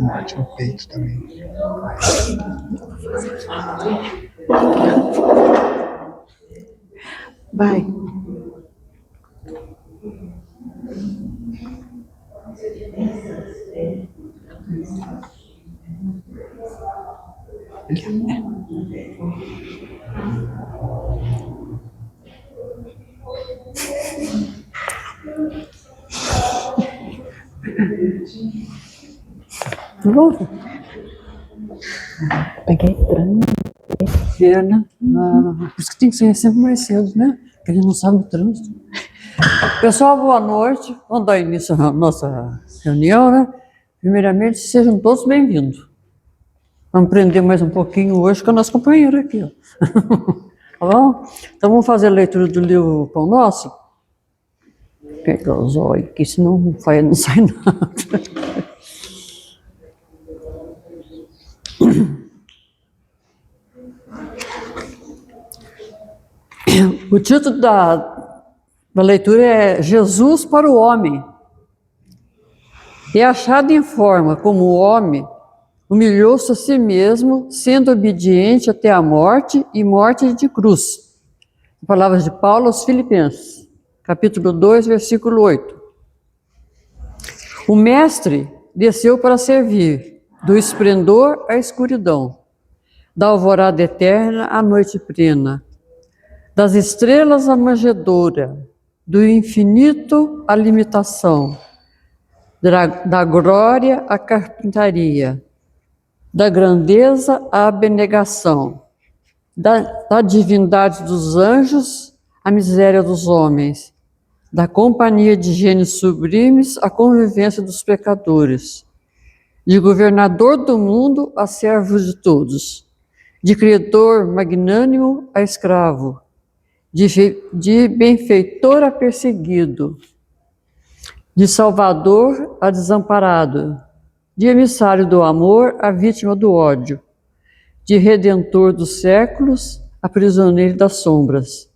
Bate no peito também. Vai. Peguei trânsito. Por isso que tem que ser sempre mais cedo, né? Porque a gente não sabe o trânsito. Pessoal, boa noite. Vamos dar início à nossa reunião, né? Primeiramente, sejam todos bem-vindos. Vamos aprender mais um pouquinho hoje com a nossa companheira aqui, ó. Tá bom? Então vamos fazer a leitura do livro Pão Nosso. Pegar os olhos aqui, senão não sai nada. O título da leitura é Jesus para o Homem. E achado em forma como homem, humilhou-se a si mesmo, sendo obediente até a morte e morte de cruz. Palavras de Paulo aos Filipenses, capítulo 2, versículo 8. O Mestre desceu para servir, do esplendor à escuridão, da alvorada eterna à noite plena, das estrelas à manjedoura, do infinito à limitação, da glória à carpintaria, da grandeza à abnegação, da divindade dos anjos à miséria dos homens, da companhia de gênios sublimes à convivência dos pecadores, de governador do mundo a servo de todos, de criador magnânimo a escravo, de benfeitor a perseguido, de salvador a desamparado, de emissário do amor a vítima do ódio, de redentor dos séculos a prisioneiro das sombras,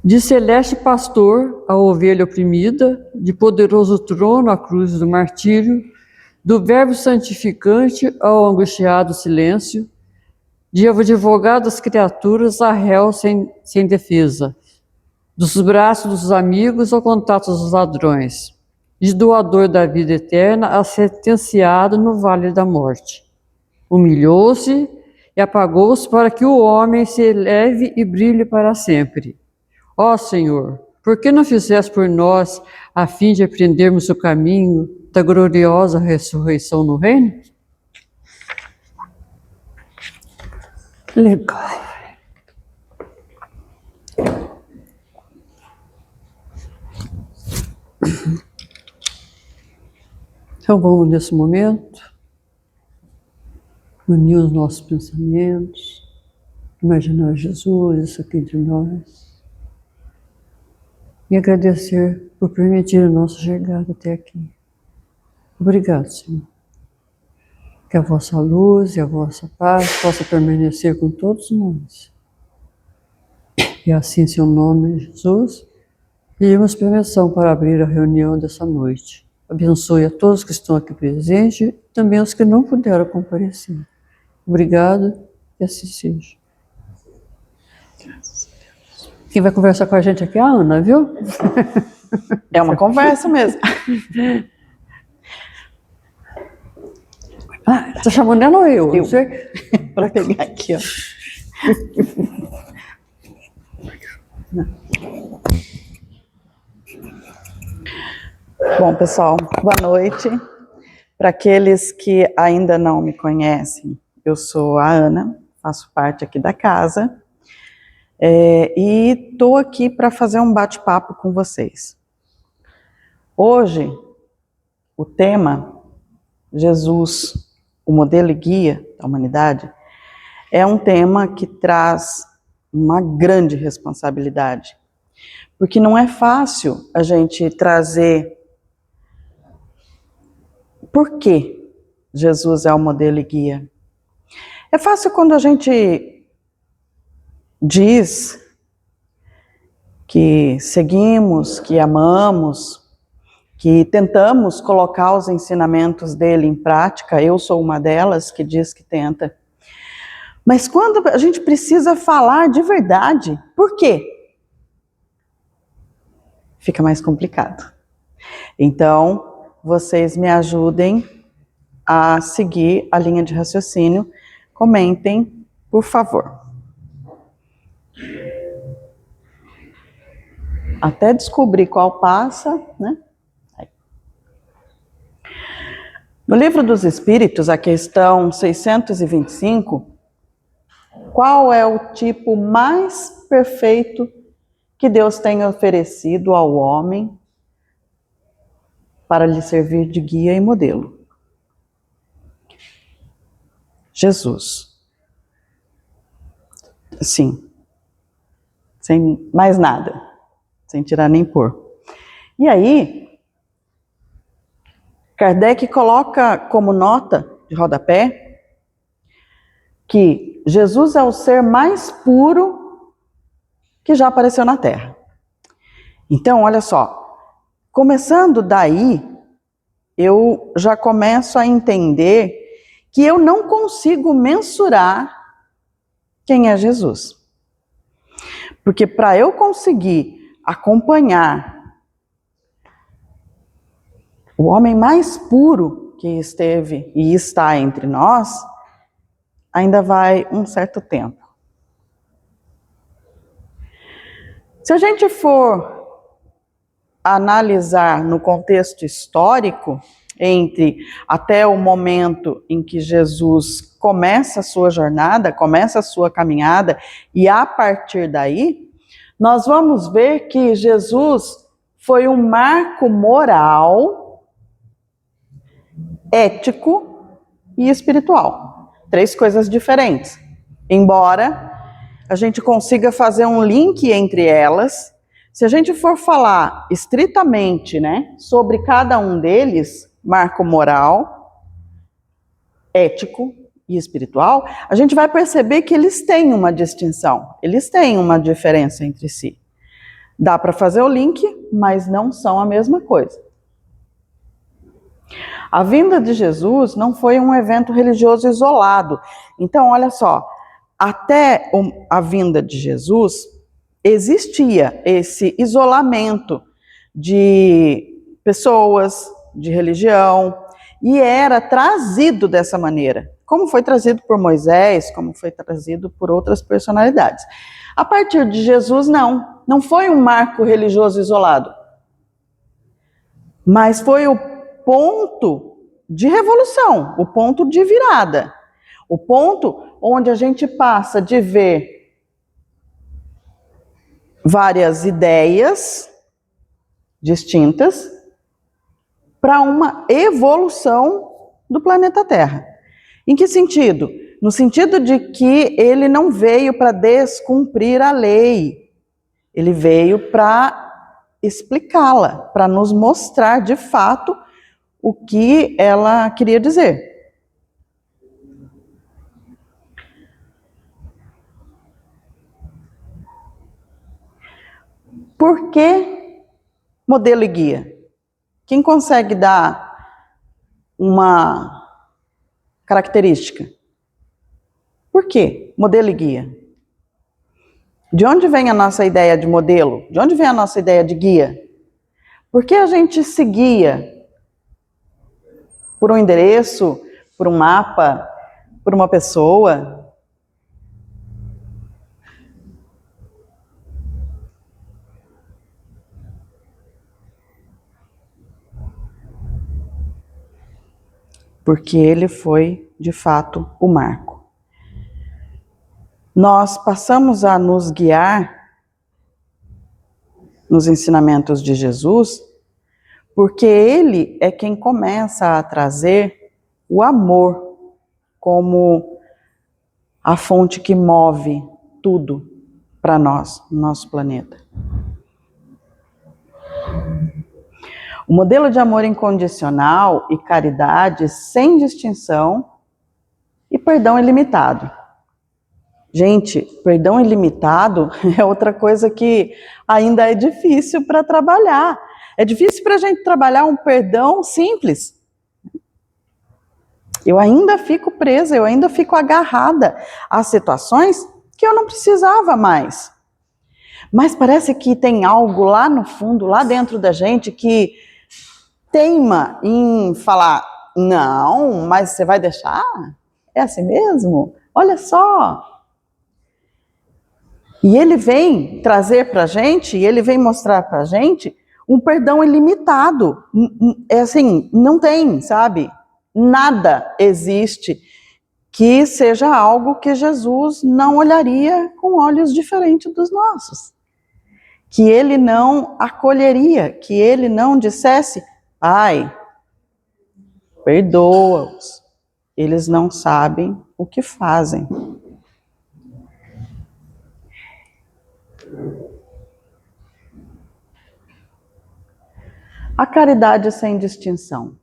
de celeste pastor a ovelha oprimida, de poderoso trono à cruz do martírio, do verbo santificante ao angustiado silêncio, de advogado das criaturas a réu sem defesa, dos braços dos amigos ao contato dos ladrões, de doador da vida eterna a sentenciado no vale da morte. Humilhou-se e apagou-se para que o homem se eleve e brilhe para sempre. Ó Senhor, por que não fizeste por nós a fim de aprendermos o caminho da gloriosa ressurreição no reino? Legal. Então vamos nesse momento unir os nossos pensamentos, imaginar Jesus, isso aqui entre nós, e agradecer por permitir a nossa chegada até aqui. Obrigado, Senhor. Que a vossa luz e a vossa paz possa permanecer com todos nós. E assim, em seu nome, Jesus, pedimos permissão para abrir a reunião dessa noite. Abençoe a todos que estão aqui presentes e também os que não puderam comparecer. Obrigado e assim seja. Quem vai conversar com a gente aqui é a Ana, viu? É uma conversa mesmo. Ah, tá chamando ela ou eu? Eu. Não sei. Para pegar aqui, ó. Bom, pessoal, boa noite. Para aqueles que ainda não me conhecem, eu sou a Ana, faço parte aqui da casa, e estou aqui para fazer um bate-papo com vocês. Hoje, o tema, Jesus, o modelo e guia da humanidade, é um tema que traz uma grande responsabilidade, porque não é fácil a gente trazer por que Jesus é o modelo e guia. É fácil quando a gente diz que seguimos, que amamos, que tentamos colocar os ensinamentos dele em prática. Eu sou uma delas que diz que tenta. Mas quando a gente precisa falar de verdade, por quê? Fica mais complicado. Então, vocês me ajudem a seguir a linha de raciocínio. Comentem, por favor. Até descobrir qual passa, né? No Livro dos Espíritos, a questão 625, qual é o tipo mais perfeito que Deus tem oferecido ao homem para lhe servir de guia e modelo? Jesus. Sim. Sem mais nada. Sem tirar nem pôr. E aí, Kardec coloca como nota de rodapé que Jesus é o ser mais puro que já apareceu na Terra. Então, olha só, começando daí, eu já começo a entender que eu não consigo mensurar quem é Jesus. Porque para eu conseguir acompanhar o homem mais puro que esteve e está entre nós, ainda vai um certo tempo. Se a gente for analisar no contexto histórico, entre até o momento em que Jesus começa a sua jornada, começa a sua caminhada, e a partir daí, nós vamos ver que Jesus foi um marco moral, ético e espiritual. 3 coisas diferentes. Embora a gente consiga fazer um link entre elas, se a gente for falar estritamente, né, sobre cada um deles, marco moral, ético e espiritual, a gente vai perceber que eles têm uma distinção, eles têm uma diferença entre si. Dá para fazer o link, mas não são a mesma coisa. A vinda de Jesus não foi um evento religioso isolado. Então, olha só, até a vinda de Jesus, existia esse isolamento de pessoas, de religião, e era trazido dessa maneira, como foi trazido por Moisés, como foi trazido por outras personalidades. A partir de Jesus, não foi um marco religioso isolado, mas foi o ponto de revolução, o ponto de virada, o ponto onde a gente passa de ver várias ideias distintas para uma evolução do planeta Terra. Em que sentido? No sentido de que ele não veio para descumprir a lei, ele veio para explicá-la, para nos mostrar de fato o que ela queria dizer. Por que modelo e guia? Quem consegue dar uma característica? Por que modelo e guia? De onde vem a nossa ideia de modelo? De onde vem a nossa ideia de guia? Por que a gente se guia por um endereço, por um mapa, por uma pessoa? Porque ele foi, de fato, o marco. Nós passamos a nos guiar nos ensinamentos de Jesus, porque ele é quem começa a trazer o amor como a fonte que move tudo para nós, no nosso planeta. O modelo de amor incondicional e caridade sem distinção e perdão ilimitado. Gente, perdão ilimitado é outra coisa que ainda é difícil para trabalhar. É difícil para a gente trabalhar um perdão simples. Eu ainda fico presa, eu ainda fico agarrada a situações que eu não precisava mais. Mas parece que tem algo lá no fundo, lá dentro da gente, que teima em falar, não, mas você vai deixar? É assim mesmo? Olha só. E ele vem trazer para a gente, e ele vem mostrar para a gente um perdão ilimitado. É assim, não tem, sabe? Nada existe que seja algo que Jesus não olharia com olhos diferentes dos nossos. Que ele não acolheria, que ele não dissesse, Pai, perdoa-os, eles não sabem o que fazem. A caridade sem distinção.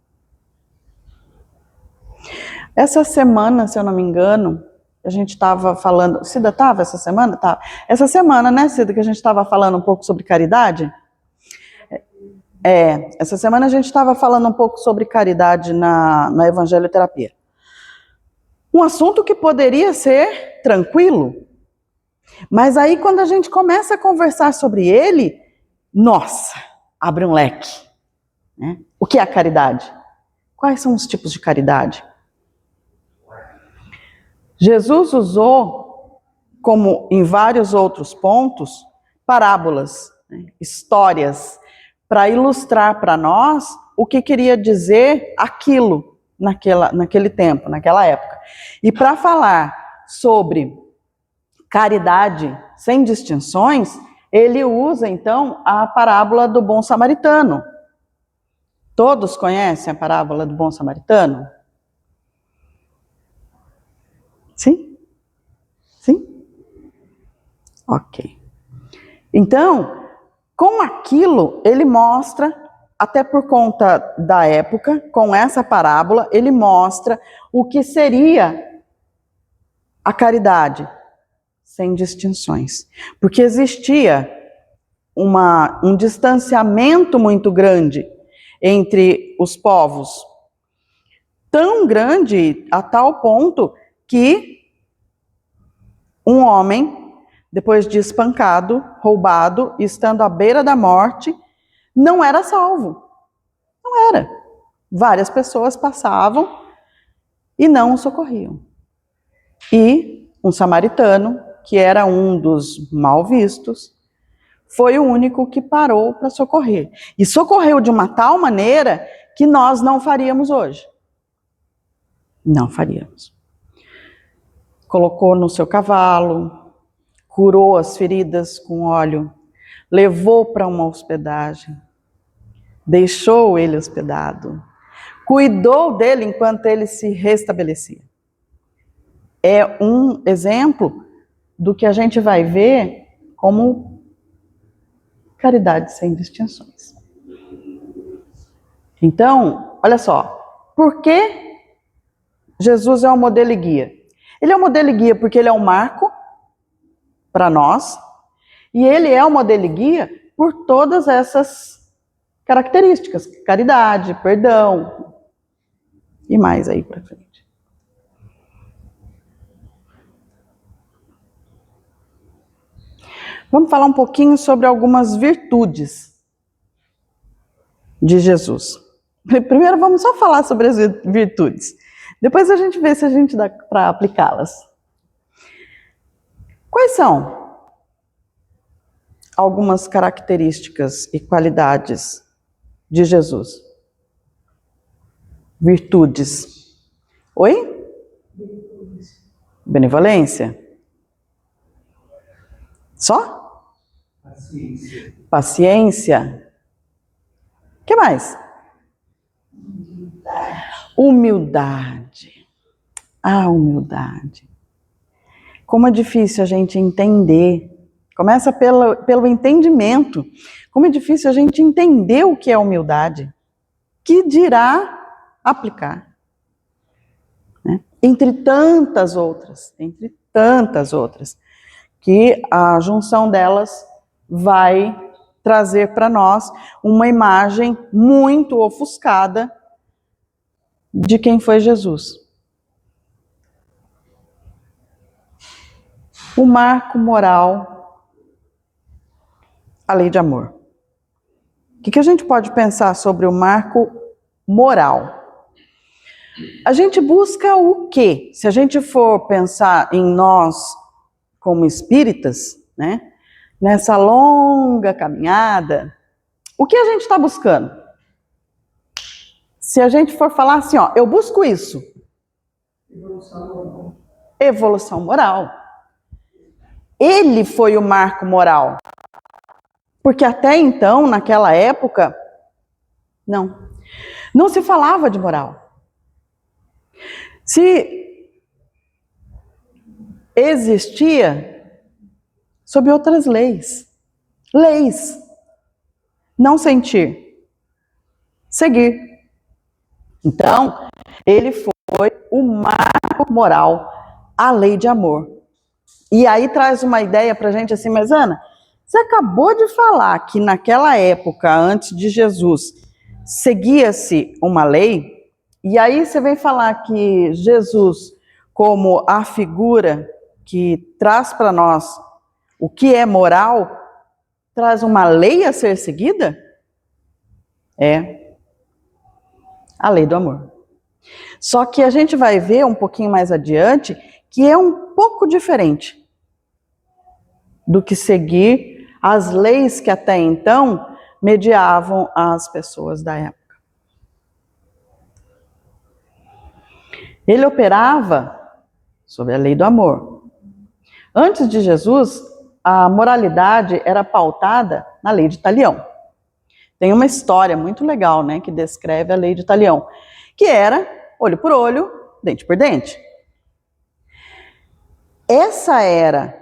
Essa semana, se eu não me engano, a gente estava falando... Cida estava essa semana? Tá. Essa semana, né, Cida, que a gente estava falando um pouco sobre caridade? Essa semana a gente estava falando um pouco sobre caridade na evangelioterapia. Um assunto que poderia ser tranquilo, mas aí quando a gente começa a conversar sobre ele, nossa, abre um leque. Né? O que é a caridade? Quais são os tipos de caridade? Jesus usou, como em vários outros pontos, parábolas, né? Histórias, para ilustrar para nós o que queria dizer aquilo naquele tempo, naquela época. E para falar sobre caridade sem distinções, ele usa então a parábola do bom samaritano. Todos conhecem a parábola do bom samaritano? Sim? Sim? Ok. Então, com aquilo, ele mostra, até por conta da época, com essa parábola, ele mostra o que seria a caridade sem distinções. Porque existia um distanciamento muito grande entre os povos. Tão grande a tal ponto que um homem, depois de espancado, roubado, estando à beira da morte, não era salvo. Não era. Várias pessoas passavam e não o socorriam. E um samaritano, que era um dos mal vistos, foi o único que parou para socorrer. E socorreu de uma tal maneira que nós não faríamos hoje. Não faríamos. Colocou no seu cavalo, curou as feridas com óleo, levou para uma hospedagem, deixou ele hospedado, cuidou dele enquanto ele se restabelecia. É um exemplo do que a gente vai ver como caridade sem distinções. Então, olha só, por que Jesus é o modelo e guia? Ele é o modelo e guia porque ele é um marco para nós, e ele é o modelo e guia por todas essas características, caridade, perdão, e mais aí para frente. Vamos falar um pouquinho sobre algumas virtudes de Jesus. Primeiro vamos só falar sobre as virtudes. Depois a gente vê se a gente dá para aplicá-las. Quais são algumas características e qualidades de Jesus? Virtudes. Oi? Benevolência. Só? Paciência. Paciência. O que mais? Humildade. A humildade. Como é difícil a gente entender. Começa pelo entendimento. Como é difícil a gente entender o que é humildade. Que dirá aplicar. Né? Entre tantas outras. Que a junção delas vai trazer para nós uma imagem muito ofuscada de quem foi Jesus. O marco moral, a lei de amor. O que a gente pode pensar sobre o marco moral? A gente busca o quê? Se a gente for pensar em nós como espíritas, né? Nessa longa caminhada, o que a gente está buscando? Se a gente for falar assim, ó, eu busco isso. Evolução moral. Evolução moral. Ele foi o marco moral. Porque até então, naquela época, não se falava de moral. Se existia sob outras leis. Leis. Não sentir. Seguir. Então, ele foi o marco moral, a lei de amor. E aí traz uma ideia pra gente assim, mas Ana, você acabou de falar que naquela época, antes de Jesus, seguia-se uma lei, e aí você vem falar que Jesus, como a figura que traz para nós o que é moral, traz uma lei a ser seguida? É a lei do amor. Só que a gente vai ver um pouquinho mais adiante que é um pouco diferente do que seguir as leis que até então mediavam as pessoas da época. Ele operava sobre a lei do amor. Antes de Jesus, a moralidade era pautada na lei de Talião. Tem uma história muito legal, né, que descreve a lei de Talião, que era olho por olho, dente por dente. Essa era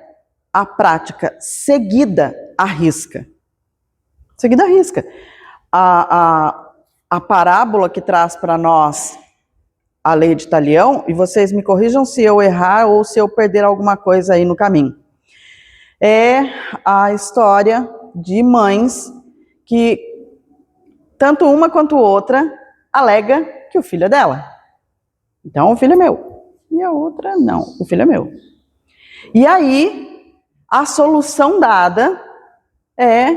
a prática seguida à risca. Seguida à risca. A parábola que traz para nós a lei de Talião, e vocês me corrijam se eu errar ou se eu perder alguma coisa aí no caminho, é a história de mães que, tanto uma quanto outra, alega que o filho é dela. Então, o filho é meu. E a outra, não, o filho é meu. E aí, a solução dada é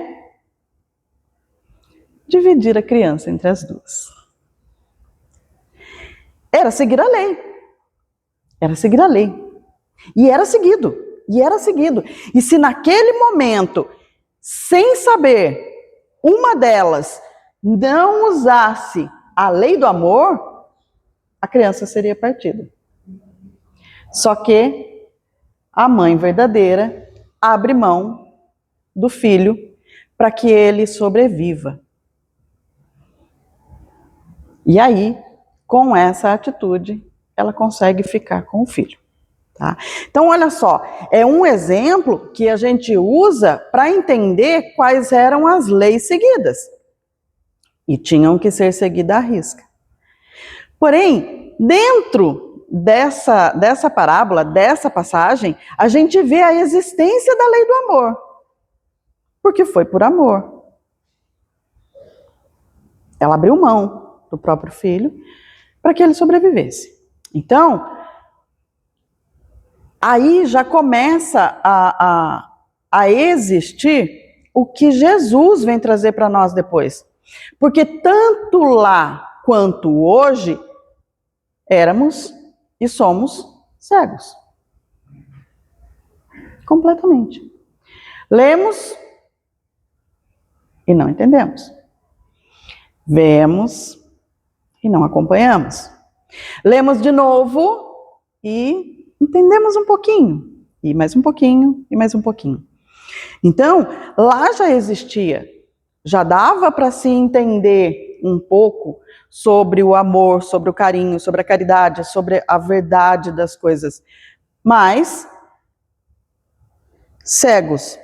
dividir a criança entre as duas. Era seguir a lei. Era seguir a lei. E era seguido. E era seguido. E se naquele momento, sem saber, uma delas não usasse a lei do amor, a criança seria partida. Só que a mãe verdadeira abre mão do filho para que ele sobreviva. E aí, com essa atitude, ela consegue ficar com o filho. Tá? Então, olha só, é um exemplo que a gente usa para entender quais eram as leis seguidas. E tinham que ser seguidas à risca. Porém, dentro dessa parábola, dessa passagem, a gente vê a existência da lei do amor. Porque foi por amor. Ela abriu mão do próprio filho para que ele sobrevivesse. Então, aí já começa a existir o que Jesus vem trazer para nós depois. Porque tanto lá quanto hoje, éramos e somos cegos. Completamente. Lemos e não entendemos. Vemos e não acompanhamos. Lemos de novo e entendemos um pouquinho, e mais um pouquinho, e mais um pouquinho. Então, lá já existia, já dava para se entender um pouco sobre o amor, sobre o carinho, sobre a caridade, sobre a verdade das coisas. Mas, cegos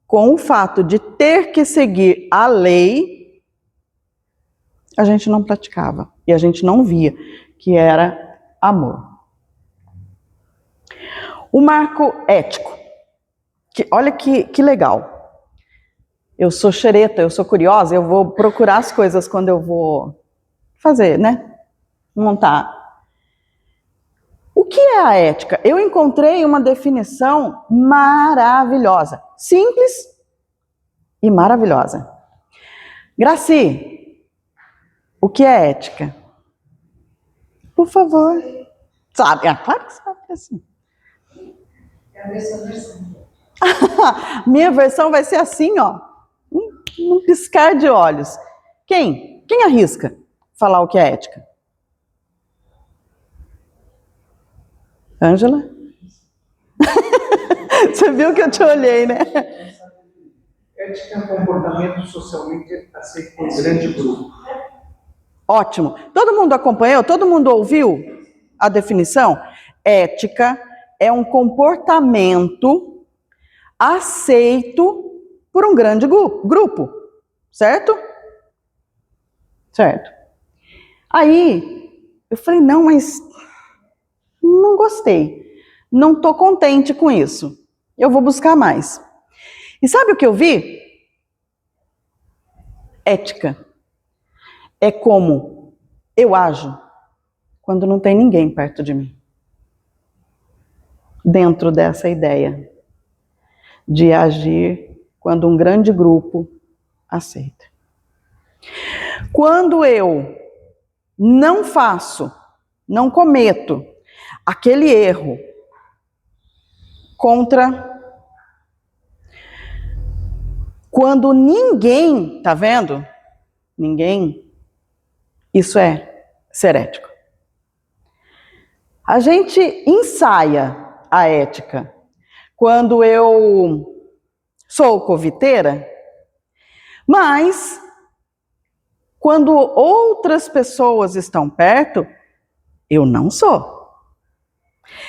com o fato de ter que seguir a lei, a gente não praticava e a gente não via que era amor. O marco ético, olha que legal. Eu sou xereta, eu sou curiosa, eu vou procurar as coisas quando eu vou fazer, né? Montar. O que é a ética? Eu encontrei uma definição maravilhosa. Simples e maravilhosa. Graci, o que é ética? Por favor. Sabe? Claro que sabe assim. É a mesma versão. Minha versão vai ser assim, ó. Num piscar de olhos. Quem arrisca falar o que é ética? Ângela? Você viu que eu te olhei, né? Ética é um comportamento socialmente aceito por um grande grupo. Ótimo. Todo mundo acompanhou? Todo mundo ouviu a definição? Ética é um comportamento aceito por um grande grupo. Certo? Certo. Aí, eu falei, não, mas não gostei. Não estou contente com isso. Eu vou buscar mais. E sabe o que eu vi? Ética é como eu ajo quando não tem ninguém perto de mim. Dentro dessa ideia de agir quando um grande grupo aceita. Quando eu não faço, não cometo aquele erro quando ninguém, tá vendo? Ninguém, isso é ser ético. A gente ensaia a ética quando eu sou coviteira, mas quando outras pessoas estão perto, eu não sou.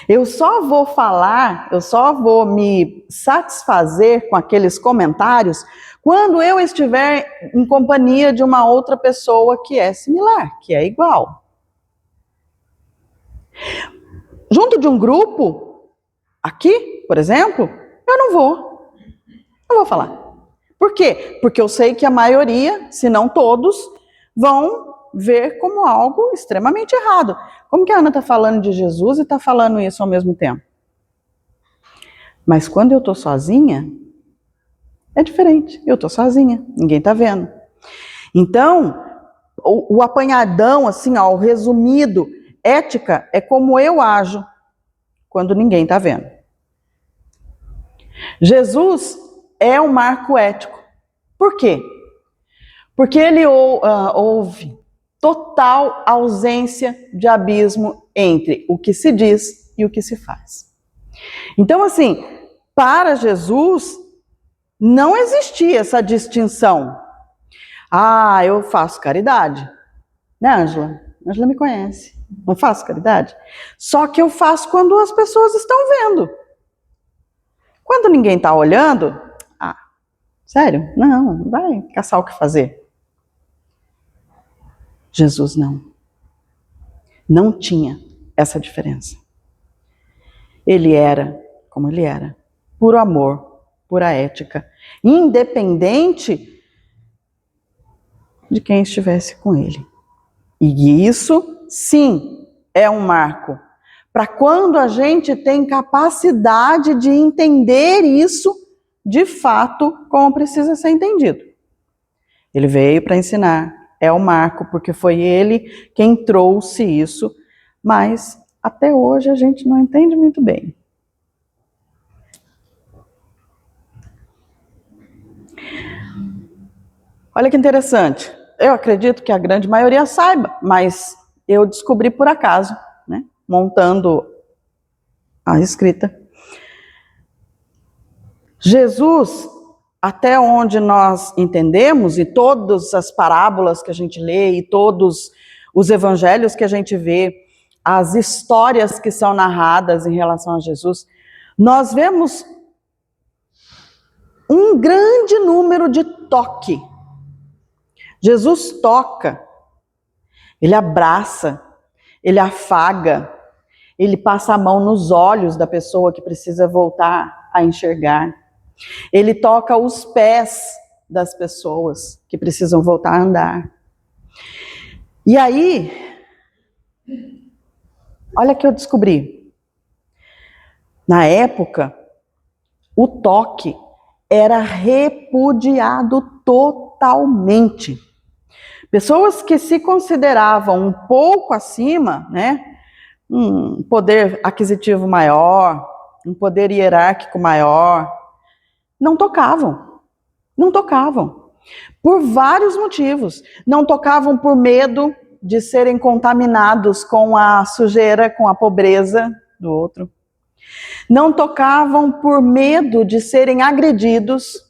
Eu só vou falar, eu só vou me satisfazer com aqueles comentários quando eu estiver em companhia de uma outra pessoa que é similar, que é igual. Junto de um grupo, aqui, por exemplo, eu não vou falar. Por quê? Porque eu sei que a maioria, se não todos, vão ver como algo extremamente errado. Como que a Ana está falando de Jesus e está falando isso ao mesmo tempo? Mas quando eu estou sozinha, é diferente. Eu estou sozinha, ninguém está vendo. Então, o apanhadão, assim, ó, o resumido, ética é como eu ajo quando ninguém está vendo. Jesus é um marco ético. Por quê? Porque ele houve total ausência de abismo entre o que se diz e o que se faz. Então, assim, para Jesus, não existia essa distinção. Ah, eu faço caridade. Né, Ângela? Ângela me conhece. Não faço caridade. Só que eu faço quando as pessoas estão vendo. Quando ninguém está olhando, sério? Não, vai caçar o que fazer. Jesus não tinha essa diferença. Ele era como ele era, puro amor, pura ética, independente de quem estivesse com ele. E isso, sim, é um marco para quando a gente tem capacidade de entender isso de fato como precisa ser entendido. Ele veio para ensinar. É o marco, porque foi ele quem trouxe isso, mas até hoje a gente não entende muito bem. Olha que interessante, eu acredito que a grande maioria saiba, mas eu descobri por acaso, né, montando a escrita. Jesus, até onde nós entendemos, e todas as parábolas que a gente lê, e todos os evangelhos que a gente vê, as histórias que são narradas em relação a Jesus, nós vemos um grande número de toque. Jesus toca, ele abraça, ele afaga, ele passa a mão nos olhos da pessoa que precisa voltar a enxergar. Ele toca os pés das pessoas que precisam voltar a andar. E aí, olha o que eu descobri. Na época, o toque era repudiado totalmente. Pessoas que se consideravam um pouco acima, né, um poder aquisitivo maior, um poder hierárquico maior, não tocavam. Não tocavam. Por vários motivos. Não tocavam por medo de serem contaminados com a sujeira, com a pobreza do outro. Não tocavam por medo de serem agredidos.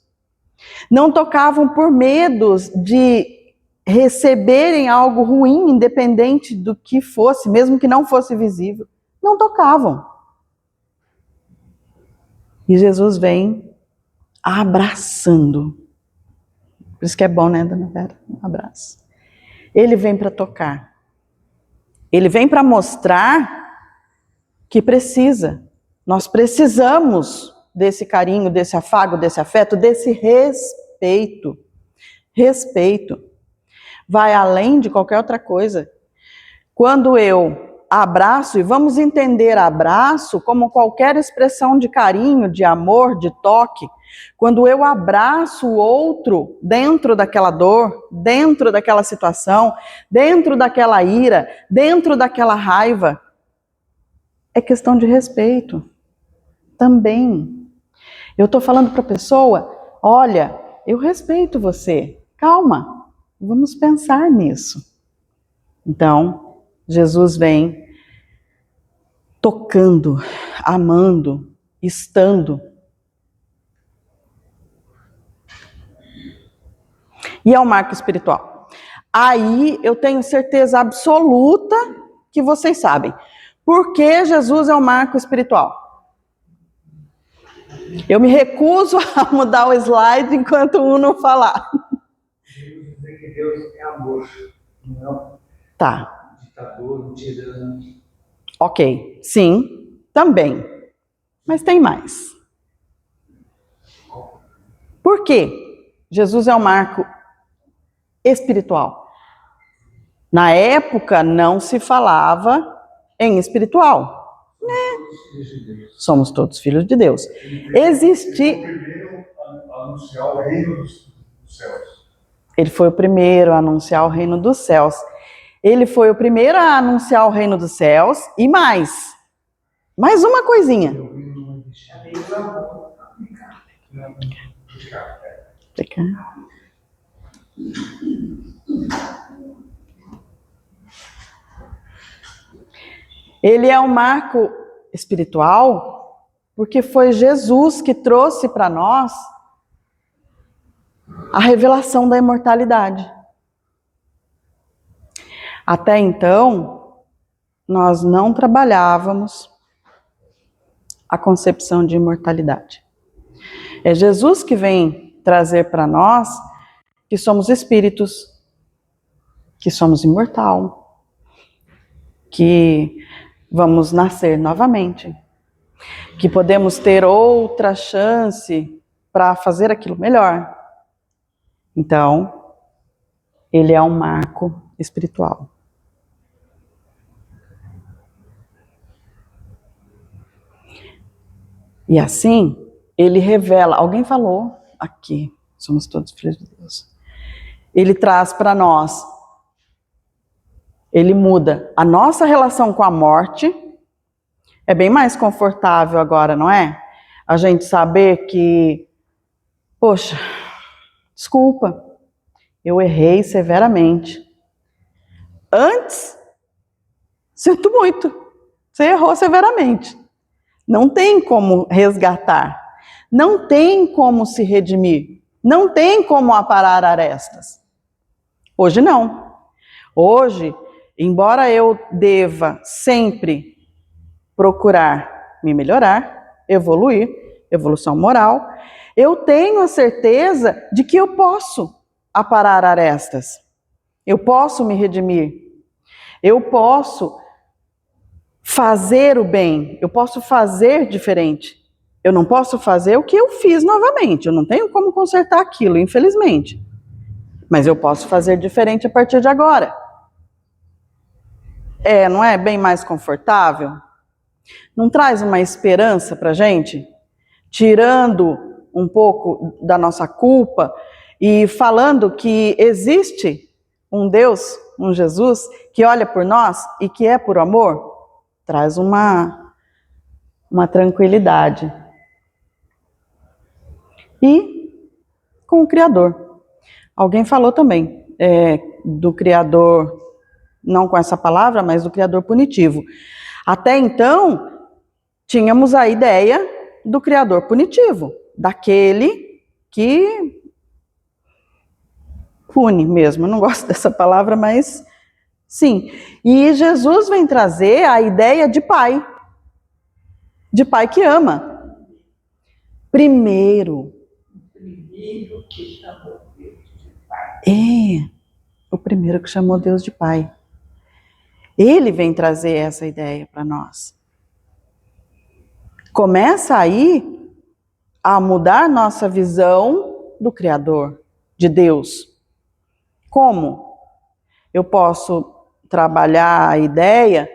Não tocavam por medo de receberem algo ruim, independente do que fosse, mesmo que não fosse visível. Não tocavam. E Jesus vem abraçando. Por isso que é bom, né, dona Vera? Um abraço. Ele vem para tocar. Ele vem para mostrar que precisa. Nós precisamos desse carinho, desse afago, desse afeto, desse respeito. Respeito. Vai além de qualquer outra coisa. Quando eu abraço, e vamos entender abraço como qualquer expressão de carinho, de amor, de toque, quando eu abraço o outro dentro daquela dor, dentro daquela situação, dentro daquela ira, dentro daquela raiva, é questão de respeito. Também. Eu estou falando para a pessoa, olha, eu respeito você, calma. Vamos pensar nisso. Então, Jesus vem tocando, amando, estando. E é um marco espiritual. Aí eu tenho certeza absoluta que vocês sabem. Por que Jesus é um marco espiritual? Eu me recuso a mudar o slide enquanto um não falar. Dizer que Deus é amor, não é Tá. ditador, tirano. Ok, sim, também. Mas tem mais. Por quê? Jesus é um marco espiritual. Na época não se falava em espiritual. Somos todos filhos de Deus. Ele foi o primeiro a anunciar o reino dos céus. Ele foi o primeiro a anunciar o reino dos céus e mais uma coisinha. Ele é um marco espiritual porque foi Jesus que trouxe para nós a revelação da imortalidade. Até então, nós não trabalhávamos a concepção de imortalidade. É Jesus que vem trazer para nós que somos espíritos, que somos imortal, que vamos nascer novamente, que podemos ter outra chance para fazer aquilo melhor. Então, ele é um marco espiritual. E assim, ele revela, alguém falou aqui, somos todos filhos de Deus. Ele traz para nós, ele muda a nossa relação com a morte. É bem mais confortável agora, não é? A gente saber que, poxa, desculpa, eu errei severamente. Antes, sinto muito, você errou severamente. Não tem como resgatar, não tem como se redimir, não tem como aparar arestas. Hoje não. Hoje, embora eu deva sempre procurar me melhorar, evoluir, evolução moral, eu tenho a certeza de que eu posso aparar arestas, eu posso me redimir, eu posso fazer o bem, eu posso fazer diferente. Eu não posso fazer o que eu fiz novamente, eu não tenho como consertar aquilo, infelizmente. Mas eu posso fazer diferente a partir de agora. Não é bem mais confortável? Não traz uma esperança para a gente? Tirando um pouco da nossa culpa e falando que existe um Deus, um Jesus, que olha por nós e que é por amor? Traz uma tranquilidade. E com o Criador. Alguém falou também do Criador, não com essa palavra, mas do Criador punitivo. Até então, tínhamos a ideia do Criador punitivo, daquele que pune mesmo. Eu não gosto dessa palavra, mas sim. E Jesus vem trazer a ideia de pai que ama. Primeiro que chamou Deus de Pai. O primeiro que chamou Deus de Pai. Ele vem trazer essa ideia para nós. Começa aí a mudar nossa visão do Criador, de Deus. Como? Eu posso trabalhar a ideia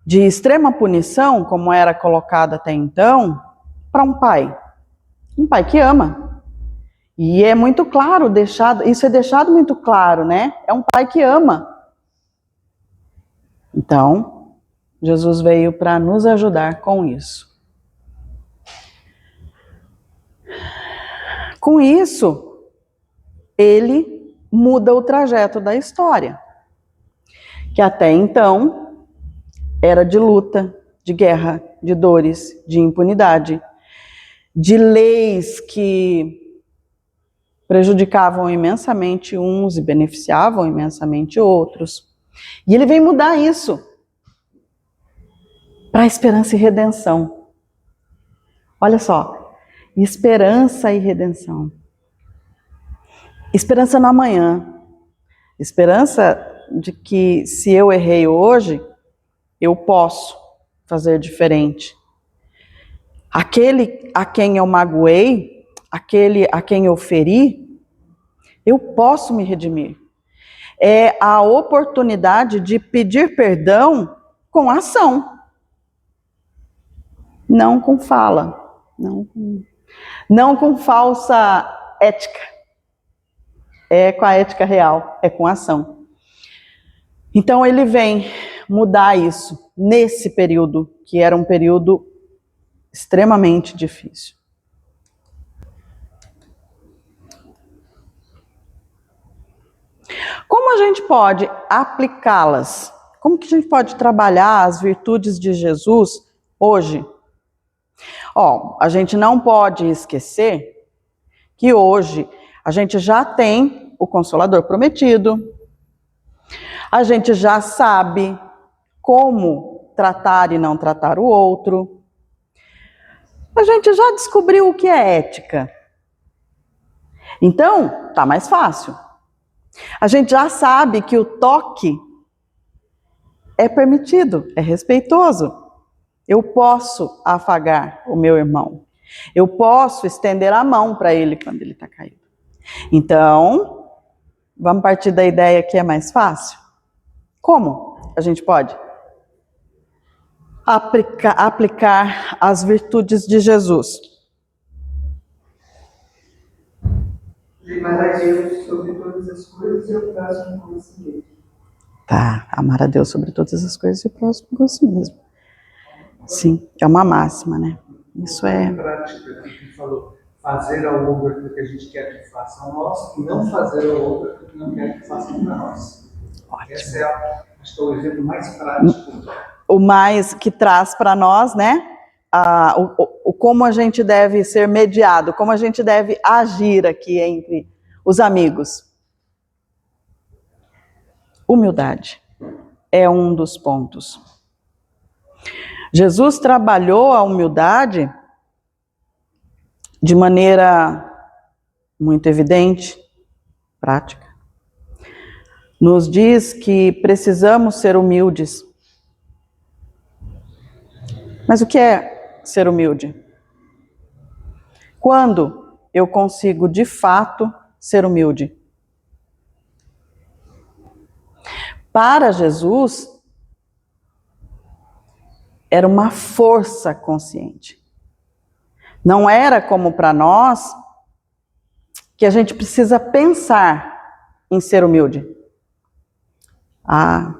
de extrema punição, como era colocada até então, para um pai que ama. E é muito claro, isso é deixado muito claro, né? É um pai que ama. Então, Jesus veio para nos ajudar com isso. Com isso, ele muda o trajeto da história, que até então era de luta, de guerra, de dores, de impunidade, de leis que prejudicavam imensamente uns e beneficiavam imensamente outros. E ele vem mudar isso para esperança e redenção. Olha só, esperança e redenção. Esperança no amanhã. Esperança de que se eu errei hoje, eu posso fazer diferente. Aquele a quem eu magoei, aquele a quem eu feri, eu posso me redimir. É a oportunidade de pedir perdão com ação. Não com fala. Não com falsa ética. É com a ética real, é com ação. Então ele vem mudar isso nesse período, que era um período extremamente difícil. Como a gente pode aplicá-las? Como que a gente pode trabalhar as virtudes de Jesus hoje? A gente não pode esquecer que hoje a gente já tem o Consolador prometido, a gente já sabe como tratar e não tratar o outro, a gente já descobriu o que é ética. Então, tá mais fácil. A gente já sabe que o toque é permitido, é respeitoso. Eu posso afagar o meu irmão. Eu posso estender a mão para ele quando ele está caído. Então, vamos partir da ideia que é mais fácil? Como a gente pode aplicar as virtudes de Jesus? Amar a Deus sobre todas as coisas e o próximo como si mesmo. Tá, amar a Deus sobre todas as coisas e o próximo como si mesmo. Sim, é uma máxima, né? Isso é... prática, que ele falou, fazer ao outro o que a gente quer que façam a nós e não fazer ao outro o que não quer que façam para nós. Ótimo. Esse acho que é o exemplo mais prático. O mais que traz para nós, né? Como a gente deve ser mediado, como a gente deve agir aqui entre os amigos. Humildade é um dos pontos. Jesus trabalhou a humildade de maneira muito evidente, prática. Nos diz que precisamos ser humildes. Mas o que é ser humilde? Quando eu consigo, de fato, ser humilde? Para Jesus, era uma força consciente. Não era como para nós, que a gente precisa pensar em ser humilde. Ah,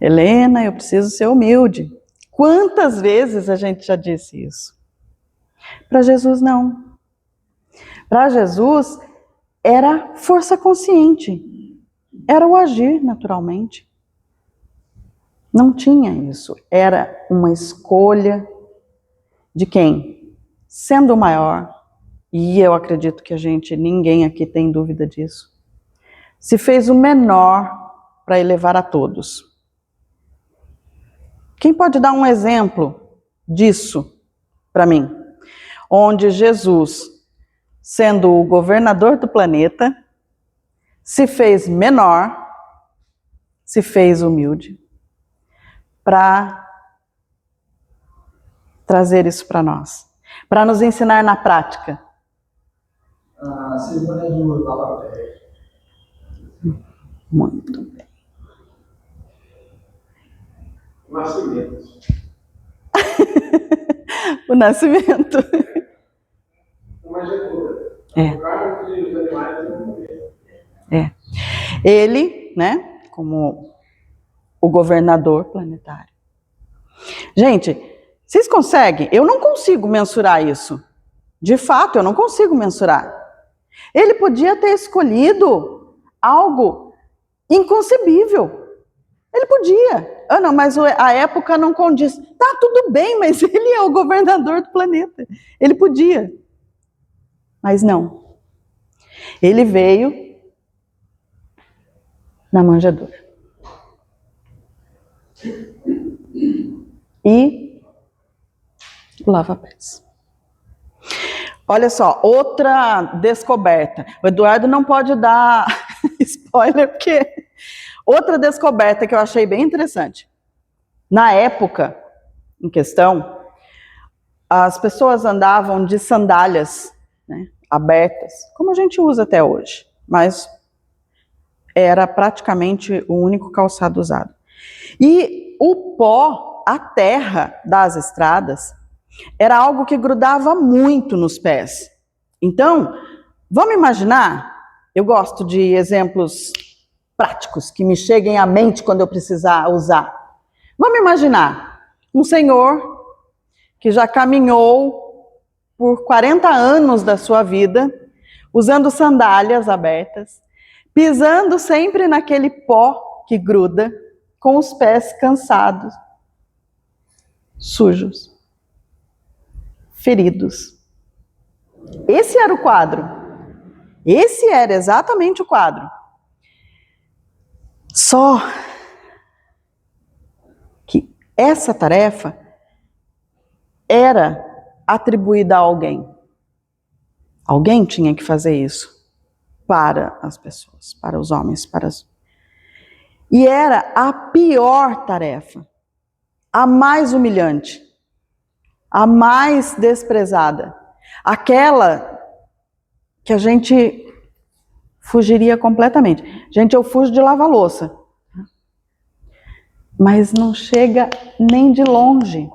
Helena, eu preciso ser humilde. Quantas vezes a gente já disse isso? Para Jesus, não. Para Jesus, era força consciente. Era o agir naturalmente. Não tinha isso. Era uma escolha de quem? Sendo o maior, e eu acredito que ninguém aqui tem dúvida disso, se fez o menor para elevar a todos. Quem pode dar um exemplo disso para mim? Onde Jesus, sendo o governador do planeta, se fez menor, se fez humilde, para trazer isso para nós, para nos ensinar na prática. A cerimônia do lava-pés. Muito bem. Nascimento. O nascimento. Mas é tudo. É. O carro que os animais não morrer. É. Ele, né, como o governador planetário. Gente, vocês conseguem? Eu não consigo mensurar isso. De fato, eu não consigo mensurar. Ele podia ter escolhido algo inconcebível. Ele podia. Ah, não, mas a época não condiz. Tá, tudo bem, mas ele é o governador do planeta. Ele podia. Mas não. Ele veio na manjedoura. E lava-pés. Olha só, outra descoberta. O Eduardo não pode dar spoiler, porque outra descoberta que eu achei bem interessante. Na época em questão, as pessoas andavam de sandálias, né, abertas, como a gente usa até hoje, mas era praticamente o único calçado usado. E o pó, a terra das estradas, era algo que grudava muito nos pés. Então, vamos imaginar, eu gosto de exemplos práticos que me cheguem à mente quando eu precisar usar. Vamos imaginar um senhor que já caminhou por 40 anos da sua vida, usando sandálias abertas, pisando sempre naquele pó que gruda, com os pés cansados, sujos, feridos. Esse era o quadro. Esse era exatamente o quadro. Só que essa tarefa era atribuída a alguém. Alguém tinha que fazer isso para as pessoas, para os homens, E era a pior tarefa, a mais humilhante, a mais desprezada, aquela que a gente fugiria completamente. Gente, eu fujo de lavar louça, mas não chega nem de longe.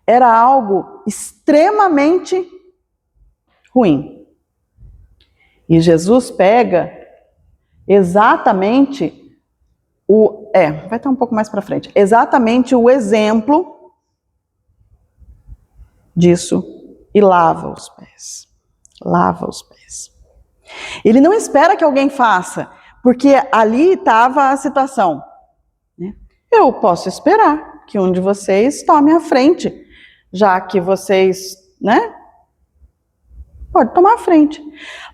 Era algo extremamente ruim. E Jesus pega exatamente vai estar um pouco mais para frente, exatamente o exemplo disso e lava os pés. Lava os pés. Ele não espera que alguém faça, porque ali estava a situação. Né? Eu posso esperar que um de vocês tome a frente, já que vocês, né? Pode tomar a frente.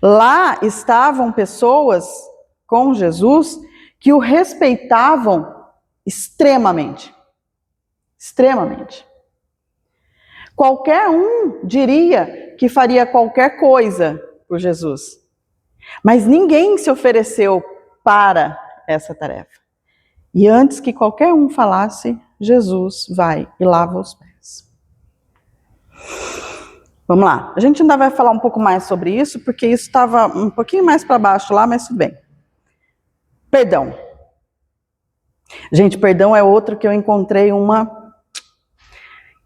Lá estavam pessoas com Jesus que o respeitavam extremamente. Extremamente. Qualquer um diria que faria qualquer coisa por Jesus. Mas ninguém se ofereceu para essa tarefa. E antes que qualquer um falasse, Jesus vai e lava os pés. Vamos lá. A gente ainda vai falar um pouco mais sobre isso, porque isso estava um pouquinho mais para baixo lá, mas tudo bem. Perdão. Gente, perdão é outro que eu encontrei uma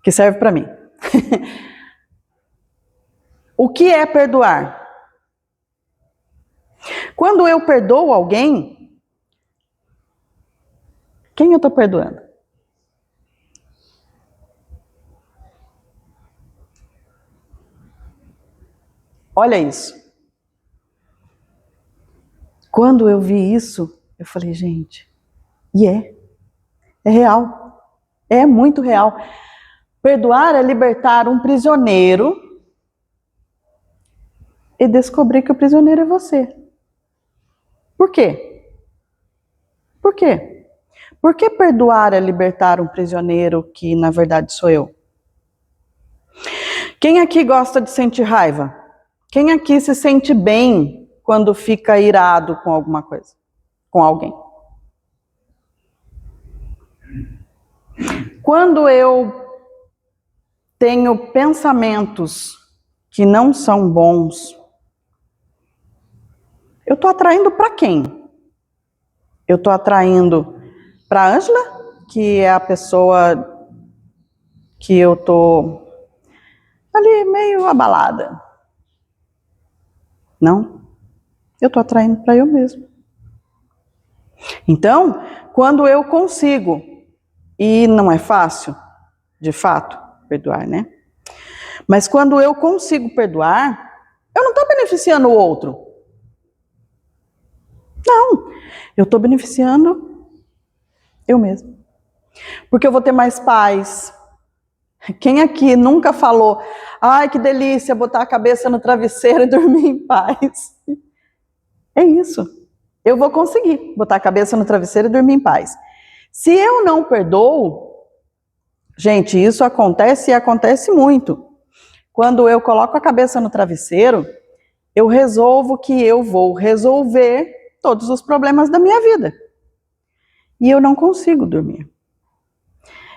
que serve para mim. O que é perdoar? Quando eu perdoo alguém, quem eu estou perdoando? Olha isso. Quando eu vi isso, eu falei, gente, é real, é muito real. Perdoar é libertar um prisioneiro e descobrir que o prisioneiro é você. Por quê? Por quê? Por que perdoar é libertar um prisioneiro que na verdade sou eu? Quem aqui gosta de sentir raiva? Quem aqui se sente bem quando fica irado com alguma coisa? Com alguém? Quando eu tenho pensamentos que não são bons, eu estou atraindo para quem? Eu estou atraindo para a Ângela, que é a pessoa que eu estou ali meio abalada. Não, eu estou atraindo para eu mesmo. Então, quando eu consigo, e não é fácil, de fato, perdoar, né? Mas quando eu consigo perdoar, eu não estou beneficiando o outro. Não, eu estou beneficiando eu mesmo. Porque eu vou ter mais paz. Quem aqui nunca falou, ai que delícia botar a cabeça no travesseiro e dormir em paz? É isso. Eu vou conseguir botar a cabeça no travesseiro e dormir em paz. Se eu não perdoo, gente, isso acontece e acontece muito. Quando eu coloco a cabeça no travesseiro, eu resolvo que eu vou resolver todos os problemas da minha vida. E eu não consigo dormir.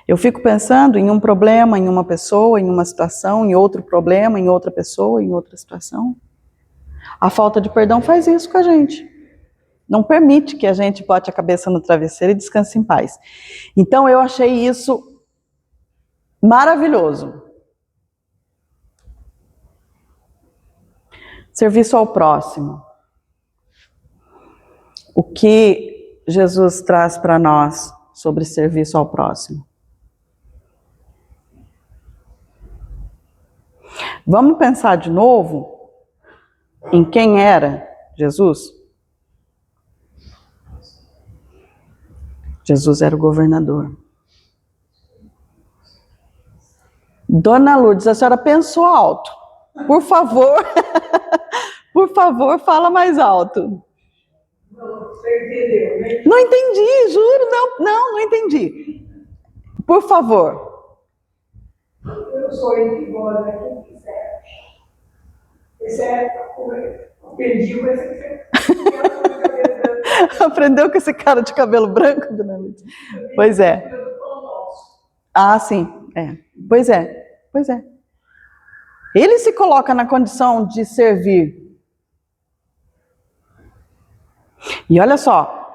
Eu fico pensando em um problema, em uma pessoa, em uma situação, em outro problema, em outra pessoa, em outra situação. A falta de perdão faz isso com a gente. Não permite que a gente bote a cabeça no travesseiro e descanse em paz. Então eu achei isso maravilhoso. Serviço ao próximo. O que Jesus traz para nós sobre serviço ao próximo? Vamos pensar de novo em quem era Jesus? Jesus era o governador. Dona Lourdes, a senhora pensou alto. Por favor, por favor, fala mais alto. Não entendi, juro, não entendi. Por favor. Eu sou igual a quem quiser. Aprendi com esse Aprendeu com esse cara de cabelo branco, Dona Lourdes? Pois é. Ah, sim, é. Pois é. Ele se coloca na condição de servir. E olha só,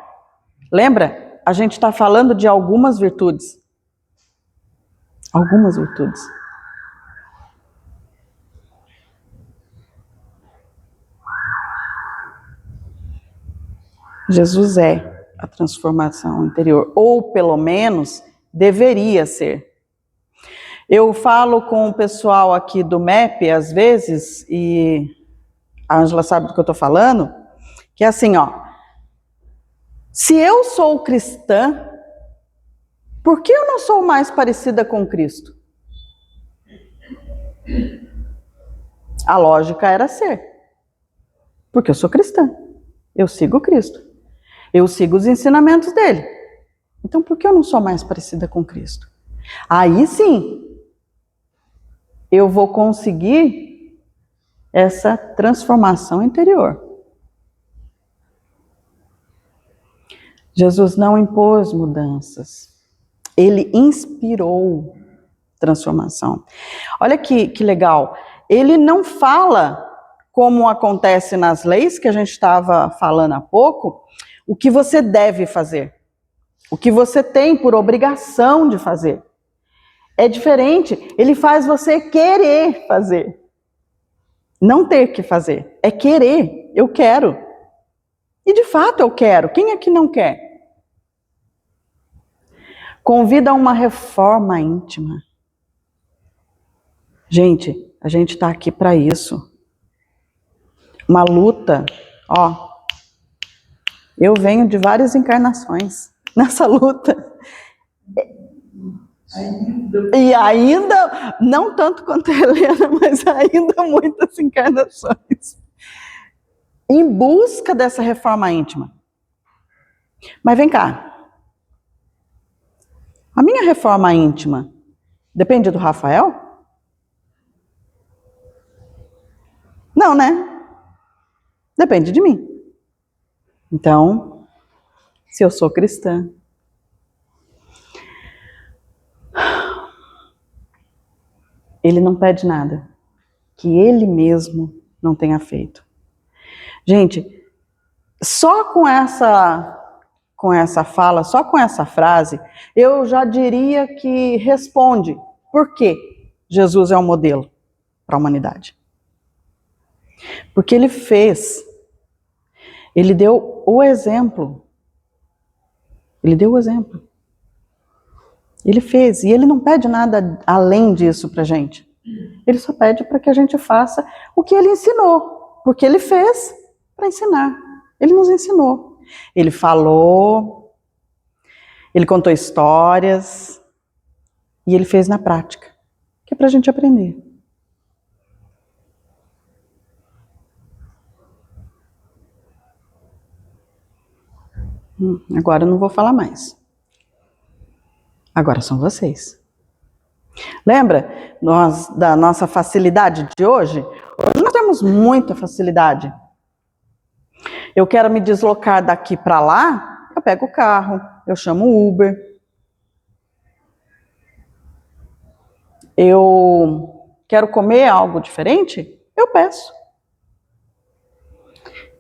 lembra? A gente está falando de algumas virtudes. Algumas virtudes. Jesus é a transformação interior, ou pelo menos deveria ser. Eu falo com o pessoal aqui do MEP às vezes, e a Ângela sabe do que eu estou falando, que é assim, ó, se eu sou cristã, por que eu não sou mais parecida com Cristo? A lógica era ser, porque eu sou cristã, eu sigo Cristo. Eu sigo os ensinamentos dele. Então, por que eu não sou mais parecida com Cristo? Aí sim, eu vou conseguir essa transformação interior. Jesus não impôs mudanças. Ele inspirou transformação. Olha que legal. ele não fala, como acontece nas leis, que a gente estava falando há pouco, o que você deve fazer, o que você tem por obrigação de fazer. É diferente, ele faz você querer fazer. Não ter que fazer, é querer, eu quero. E de fato eu quero, quem é que não quer? Convida a uma reforma íntima. Gente, a gente está aqui para isso. Uma luta, ó. Eu venho de várias encarnações nessa luta. E ainda, não tanto quanto a Helena, mas ainda muitas encarnações. Em busca dessa reforma íntima. Mas vem cá. A minha reforma íntima depende do Rafael? Não, né? Depende de mim. Então, se eu sou cristã, ele não pede nada que ele mesmo não tenha feito. Gente, só com essa fala, só com essa frase, eu já diria que responde por que Jesus é um modelo para a humanidade. Porque ele fez, ele deu o exemplo. Ele deu o exemplo. Ele fez, e ele não pede nada além disso para a gente. Ele só pede para que a gente faça o que ele ensinou, porque ele fez para ensinar. Ele nos ensinou. Ele falou, ele contou histórias, e ele fez na prática, que é para a gente aprender. Agora eu não vou falar mais. Agora são vocês. Lembra da nossa facilidade de hoje? Hoje nós temos muita facilidade. Eu quero me deslocar daqui para lá, eu pego o carro, eu chamo o Uber. Eu quero comer algo diferente, eu peço.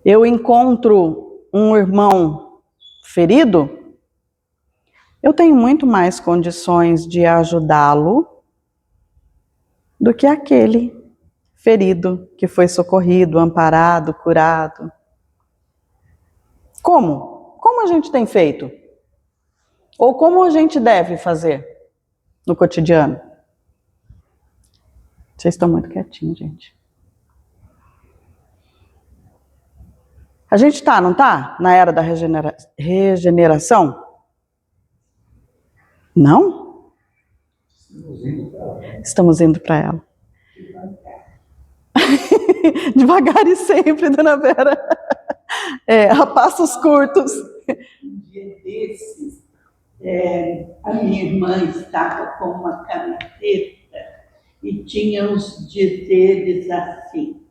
Eu encontro um irmão ferido, eu tenho muito mais condições de ajudá-lo do que aquele ferido que foi socorrido, amparado, curado. Como? Como a gente tem feito? Ou como a gente deve fazer no cotidiano? Vocês estão muito quietinhos, gente. A gente está, não está? Na era da regeneração? Não? Estamos indo para ela. Devagar e sempre, dona Vera. A passos curtos. Um dia desses, a minha irmã estava com uma camiseta e tinha uns dizeres assim: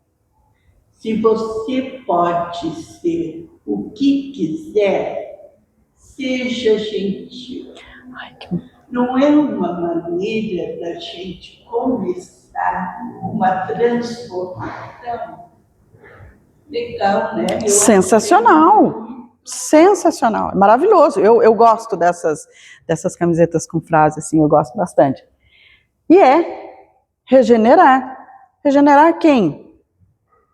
se você pode ser o que quiser, seja gentil. Não é uma maneira da gente começar uma transformação legal, né? Sensacional! Sensacional, maravilhoso. Eu gosto dessas camisetas com frase, assim, eu gosto bastante. E regenerar. Regenerar quem?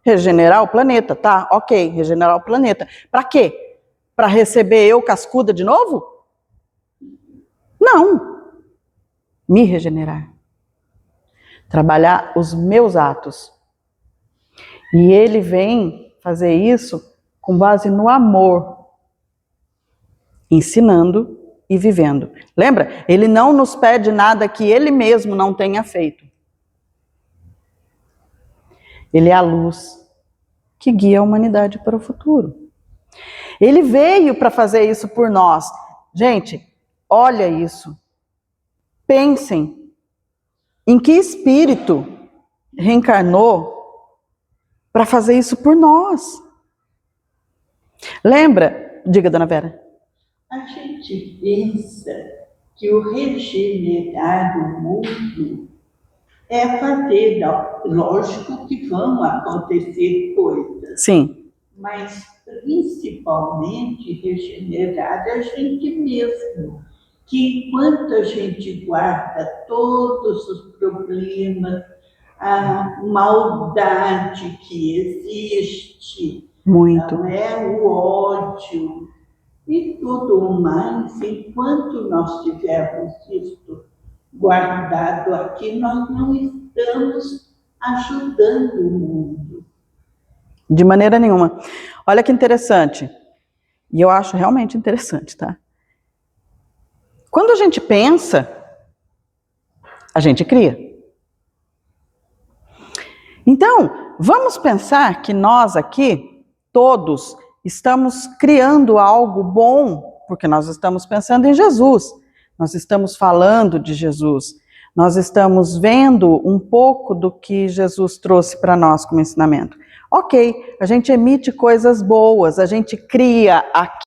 Regenerar o planeta, tá? Ok, regenerar o planeta. Para quê? Para receber eu cascuda de novo? Não. Me regenerar. Trabalhar os meus atos. E ele vem fazer isso com base no amor, ensinando e vivendo. Lembra? Ele não nos pede nada que ele mesmo não tenha feito. Ele é a luz que guia a humanidade para o futuro. Ele veio para fazer isso por nós. Gente, olha isso. Pensem em que espírito reencarnou para fazer isso por nós. Lembra? Diga, dona Vera. A gente pensa que o regenerar o mundo é fazer, lógico que vão acontecer coisas, Sim. mas principalmente regenerar a gente mesmo, que enquanto a gente guarda todos os problemas, a maldade que existe, Muito. o ódio e tudo mais, enquanto nós tivermos isso guardado aqui, nós não estamos ajudando o mundo. De maneira nenhuma. Olha que interessante. E eu acho realmente interessante, tá? Quando a gente pensa, a gente cria. Então, vamos pensar que nós aqui, todos, estamos criando algo bom, porque nós estamos pensando em Jesus, nós estamos falando de Jesus, nós estamos vendo um pouco do que Jesus trouxe para nós como ensinamento. Ok, a gente emite coisas boas, a gente cria aqui.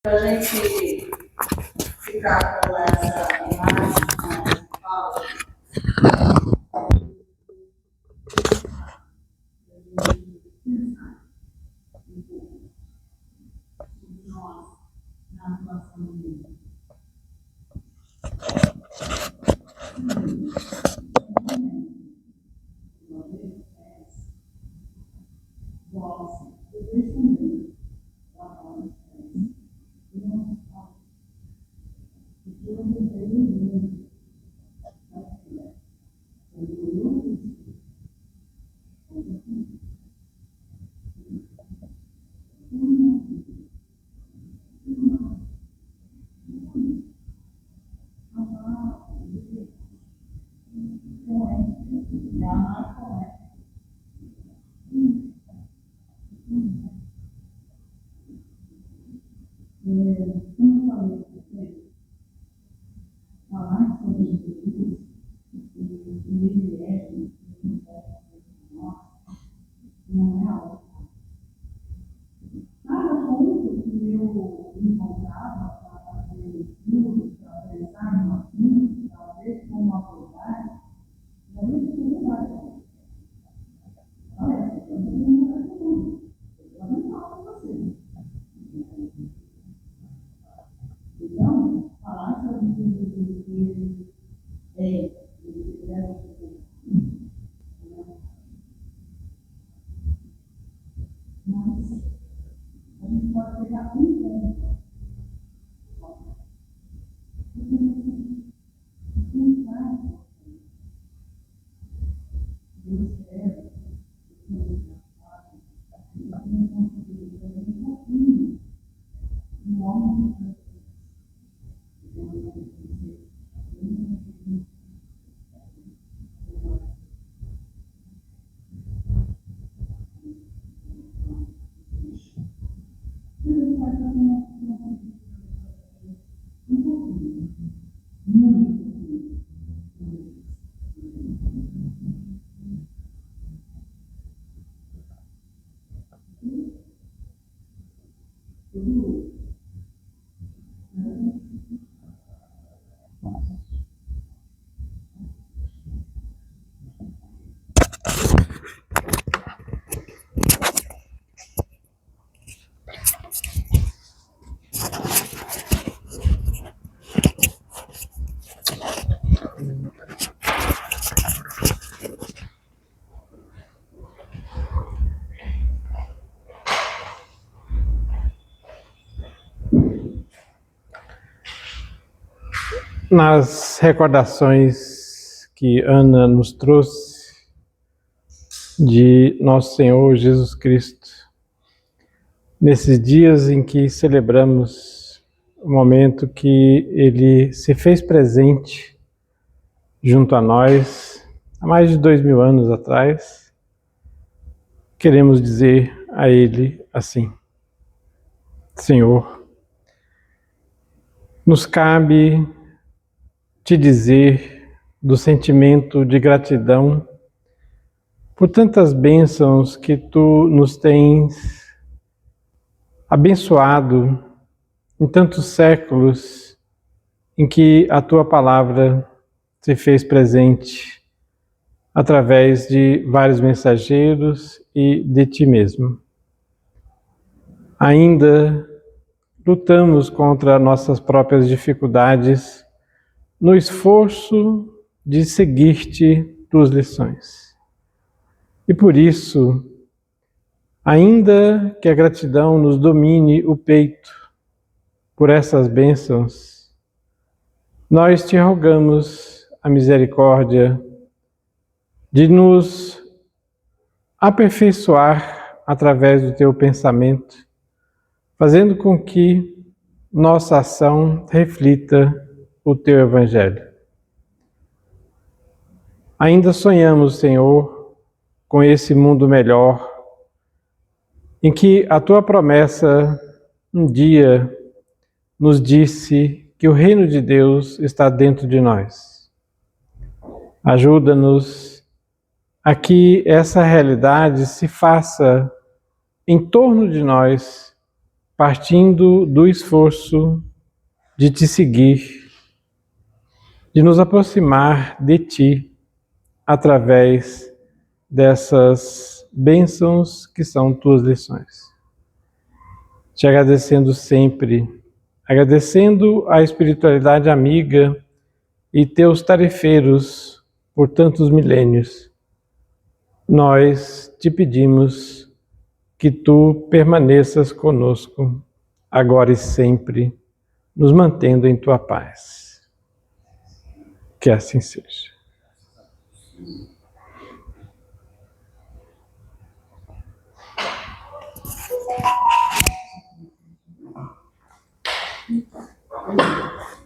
Para a gente ficar com essa imagem, nós, na nossa vida. Nas recordações que Ana nos trouxe de Nosso Senhor Jesus Cristo, nesses dias em que celebramos o momento que Ele se fez presente junto a nós, há mais de 2000 anos atrás, queremos dizer a Ele assim: Senhor, nos cabe te dizer do sentimento de gratidão por tantas bênçãos que tu nos tens abençoado em tantos séculos em que a tua palavra se fez presente através de vários mensageiros e de ti mesmo. Ainda lutamos contra nossas próprias dificuldades no esforço de seguir-te tuas lições. E por isso, ainda que a gratidão nos domine o peito por essas bênçãos, nós te rogamos a misericórdia de nos aperfeiçoar através do teu pensamento, fazendo com que nossa ação reflita o teu Evangelho. Ainda sonhamos, Senhor, com esse mundo melhor, em que a tua promessa um dia nos disse que o reino de Deus está dentro de nós. Ajuda-nos a que essa realidade se faça em torno de nós, partindo do esforço de te seguir, de nos aproximar de ti através dessas bênçãos que são tuas lições. Te agradecendo sempre, agradecendo a espiritualidade amiga e teus tarefeiros por tantos milênios, nós te pedimos que tu permaneças conosco, agora e sempre, nos mantendo em tua paz. Que assim seja.